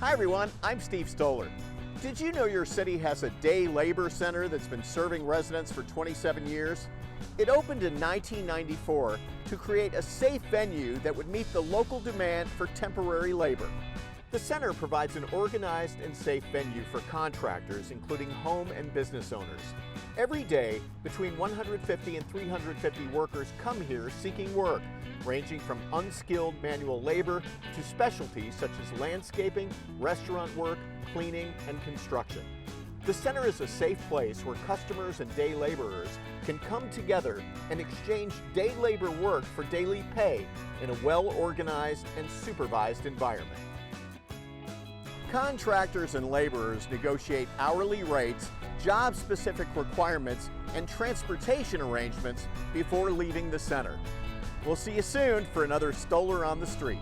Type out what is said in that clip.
Hi everyone, I'm Steve Stoller. Did you know your city has a day labor center that's been serving residents for 27 years? It opened in 1994 to create a safe venue that would meet the local demand for temporary labor. The center provides an organized and safe venue for contractors, including home and business owners. Every day, between 150 and 350 workers come here seeking work, ranging from unskilled manual labor to specialties such as landscaping, restaurant work, cleaning, and construction. The center is a safe place where customers and day laborers can come together and exchange day labor work for daily pay in a well-organized and supervised environment. Contractors and laborers negotiate hourly rates, job-specific requirements, and transportation arrangements before leaving the center. We'll see you soon for another Stoller on the Street.